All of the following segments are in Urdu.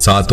7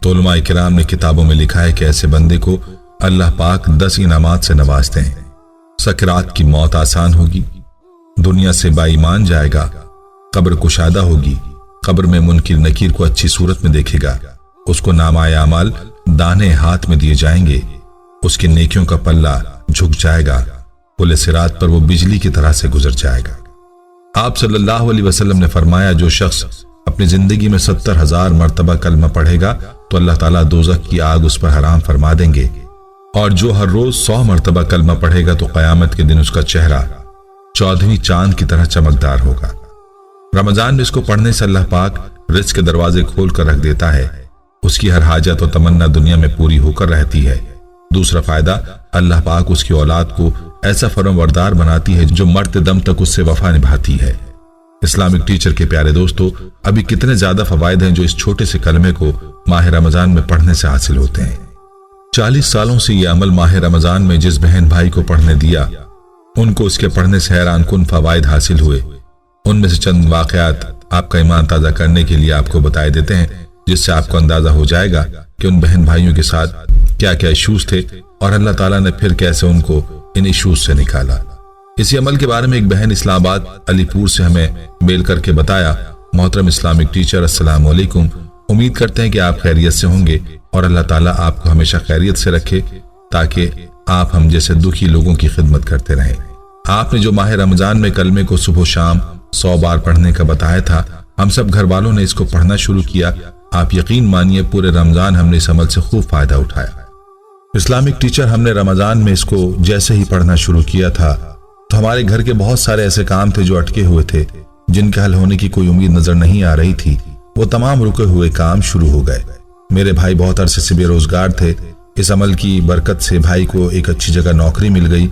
تو علماء کرام نے کتابوں میں لکھا ہے کہ ایسے بندے کو اللہ پاک 10 انعامات سے نوازتے ہیں۔ سکرات کی موت آسان ہوگی، دنیا سے با ایمان جائے گا، قبر کشادہ ہوگی، قبر میں منکر نکیر کو اچھی صورت میں دیکھے گا، اس کو نامہ اعمال دانے ہاتھ میں دیے جائیں گے، اس کی نیکیوں کا پلہ جھک جائے گا، پل صراط پر وہ بجلی کی طرح سے گزر جائے گا۔ آپ صلی اللہ علیہ وسلم نے فرمایا جو شخص اپنی زندگی میں 70,000 مرتبہ کلمہ پڑھے گا تو اللہ تعالیٰ دوزخ کی آگ اس پر حرام فرما دیں گے، اور جو ہر روز 100 مرتبہ کلمہ پڑھے گا تو قیامت کے دن اس کا چہرہ 14ویں چاند کی طرح چمکدار ہوگا۔ رمضان میں اس کو پڑھنے سے اللہ پاک رزق کے دروازے کھول کر رکھ دیتا ہے، اس کی ہر حاجت و تمنا دنیا میں پوری ہو کر رہتی ہے۔ دوسرا فائدہ، اللہ پاک اس کی اولاد کو ایسا فرمانبردار بناتی ہے جو مرتے دم تک اس سے وفا نبھاتی ہے۔ اسلامک ٹیچر کے پیارے دوستو، ابھی کتنے زیادہ فوائد ہیں جو اس چھوٹے سے کلمے کو ماہ رمضان میں پڑھنے سے حاصل ہوتے ہیں۔ 40 سالوں سے یہ عمل ماہ رمضان میں جس بہن بھائی کو پڑھنے دیا، ان کو اس کے پڑھنے سے حیران کن فوائد حاصل ہوئے۔ ان میں سے چند واقعات آپ کا ایمان تازہ کرنے کے لیے آپ کو بتائے دیتے ہیں، جس سے آپ کو اندازہ ہو جائے گا کہ ان بہن بھائیوں کے ساتھ کیا کیا ایشوز تھے اور اللہ تعالیٰ نے پھر کیسے ان کو ان ایشوز سے نکالا۔ اسی عمل کے بارے میں ایک بہن اسلام آباد علی پور سے ہمیں میل کر کے بتایا، محترم اسلامک ٹیچر السلام علیکم، امید کرتے ہیں کہ آپ خیریت سے ہوں گے اور اللہ تعالیٰ آپ کو ہمیشہ خیریت سے رکھے تاکہ آپ ہم جیسے دکھی لوگوں کی خدمت کرتے رہیں۔ آپ نے جو ماہ رمضان میں کلمے کو صبح و شام 100 بار پڑھنے کا بتایا تھا، ہم سب گھر والوں نے اس کو پڑھنا شروع کیا۔ آپ یقین مانیے پورے رمضان ہم نے اس عمل سے خوب فائدہ اٹھایا۔ اسلامک ٹیچر، ہم نے رمضان میں اس کو جیسے ہی پڑھنا شروع کیا تھا تو ہمارے گھر کے بہت سارے ایسے کام تھے جو اٹکے ہوئے تھے، جن کے حل ہونے کی کوئی امید نظر نہیں آ رہی تھی، وہ تمام رکے ہوئے کام شروع ہو گئے۔ میرے بھائی بہت عرصے سے بے روزگار تھے، اس عمل کی برکت سے بھائی کو ایک اچھی جگہ نوکری مل گئی۔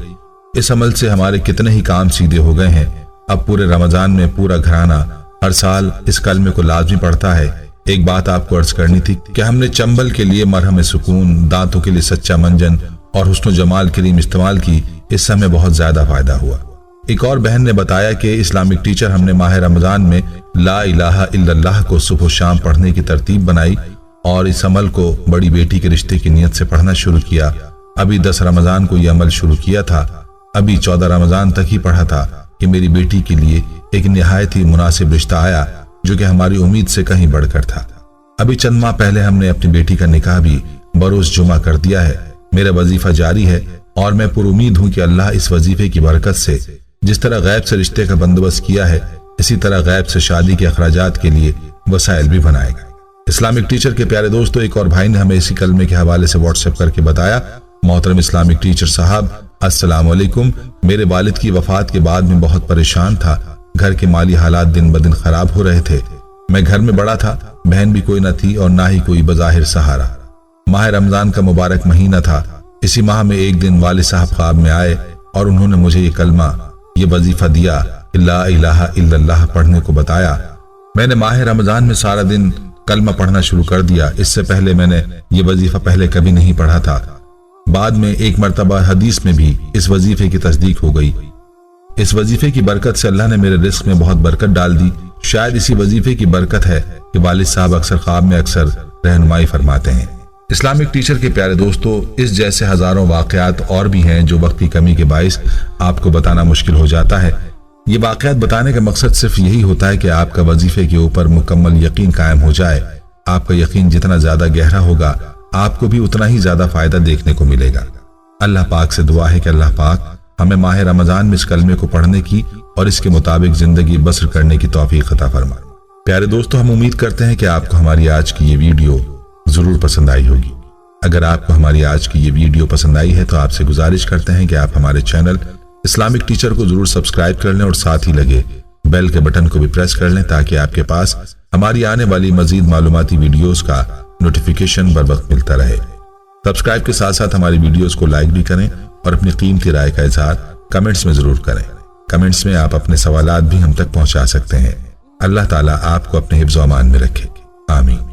اس عمل سے ہمارے کتنے ہی کام سیدھے ہو گئے ہیں۔ اب پورے رمضان میں پورا گھرانہ ہر سال اس کلمے کو لازمی پڑھتا ہے۔ ایک بات آپ کو عرض کرنی تھی کہ ہم نے چنبل کے لیے مرہم سکون، دانتوں کے لیے سچا منجن اور حسن و جمال کریم استعمال کی، اس سے ہمیں بہت زیادہ فائدہ ہوا۔ ایک اور بہن نے بتایا کہ اسلامک ٹیچر، ہم نے ماہ رمضان میں لا الہ الا اللہ کو صبح و شام پڑھنے کی ترتیب بنائی اور اس عمل کو بڑی بیٹی کے رشتے کی نیت سے پڑھنا شروع کیا۔ ابھی 10 رمضان کو یہ عمل شروع کیا تھا، ابھی 14 رمضان تک ہی پڑھا تھا کہ میری بیٹی کے لیے ایک نہایت ہی مناسب رشتہ آیا جو کہ ہماری امید سے کہیں بڑھ کر تھا۔ ابھی چند ماہ پہلے ہم نے اپنی بیٹی کا نکاح بھی بروز جمعہ کر دیا ہے۔ میرا وظیفہ جاری ہے اور میں پر امید ہوں کہ اللہ اس وظیفے کی برکت سے جس طرح غیب سے رشتے کا بندوبست کیا ہے، اسی طرح غیب سے شادی کے اخراجات کے لیے وسائل بھی بنائے گا۔ اسلامک ٹیچر کے پیارے دوستو، ایک اور بھائی نے ہمیں اسی کلمے کے حوالے سے واٹس ایپ کر کے بتایا، محترم اسلامک ٹیچر صاحب السلام علیکم، میرے والد کی وفات کے بعد میں بہت پریشان تھا، گھر کے مالی حالات دن بدن خراب ہو رہے تھے، میں گھر میں بڑا تھا، بہن بھی کوئی نہ تھی اور نہ ہی کوئی بظاہر سہارا۔ ماہ رمضان کا مبارک مہینہ تھا، اسی ماہ میں ایک دن والد صاحب خواب میں آئے اور انہوں نے مجھے یہ کلمہ، یہ وظیفہ دیا کہ لا الہ الا اللہ پڑھنے کو بتایا۔ میں نے ماہ رمضان میں سارا دن کلمہ پڑھنا شروع کر دیا۔ اس سے پہلے میں نے یہ وظیفہ پہلے کبھی نہیں پڑھا تھا۔ بعد میں ایک مرتبہ حدیث میں بھی اس وظیفے کی تصدیق ہو گئی۔ اس وظیفے کی برکت سے اللہ نے میرے رزق میں بہت برکت ڈال دی۔ شاید اسی وظیفے کی برکت ہے کہ والد صاحب اکثر خواب میں اکثر رہنمائی فرماتے ہیں۔ اسلامک ٹیچر کے پیارے دوستو، اس جیسے ہزاروں واقعات اور بھی ہیں جو وقت کی کمی کے باعث آپ کو بتانا مشکل ہو جاتا ہے۔ یہ واقعات بتانے کا مقصد صرف یہی ہوتا ہے کہ آپ کا وظیفے کے اوپر مکمل یقین قائم ہو جائے۔ آپ کا یقین جتنا زیادہ گہرا ہوگا، آپ کو بھی اتنا ہی زیادہ فائدہ دیکھنے کو ملے گا۔ اللہ پاک سے دعا ہے کہ اللہ پاک ہمیں ماہ رمضان میں اس کلمے کو پڑھنے کی اور اس کے مطابق زندگی بسر کرنے کی توفیق عطا فرمائے۔ پیارے دوستو، ہم امید کرتے ہیں کہ آپ کو ہماری آج کی یہ ویڈیو ضرور پسند آئی ہوگی۔ اگر آپ کو ہماری آج کی یہ ویڈیو پسند آئی ہے تو آپ سے گزارش کرتے ہیں کہ آپ ہمارے چینل اسلامک ٹیچر کو ضرور سبسکرائب کر لیں اور ساتھ ہی لگے بیل کے بٹن کو بھی پریس کر لیں تاکہ آپ کے پاس ہماری آنے والی مزید معلوماتی ویڈیوز کا نوٹیفیکیشن بر وقت ملتا رہے۔ سبسکرائب کے ساتھ ساتھ ہماری ویڈیوز کو لائک بھی کریں اور اپنی قیمتی رائے کا اظہار کمنٹس میں ضرور کریں۔ کمنٹس میں آپ اپنے سوالات بھی ہم تک پہنچا سکتے ہیں۔ اللہ تعالیٰ آپ کو اپنے حفظ و امان میں رکھے۔ آمین۔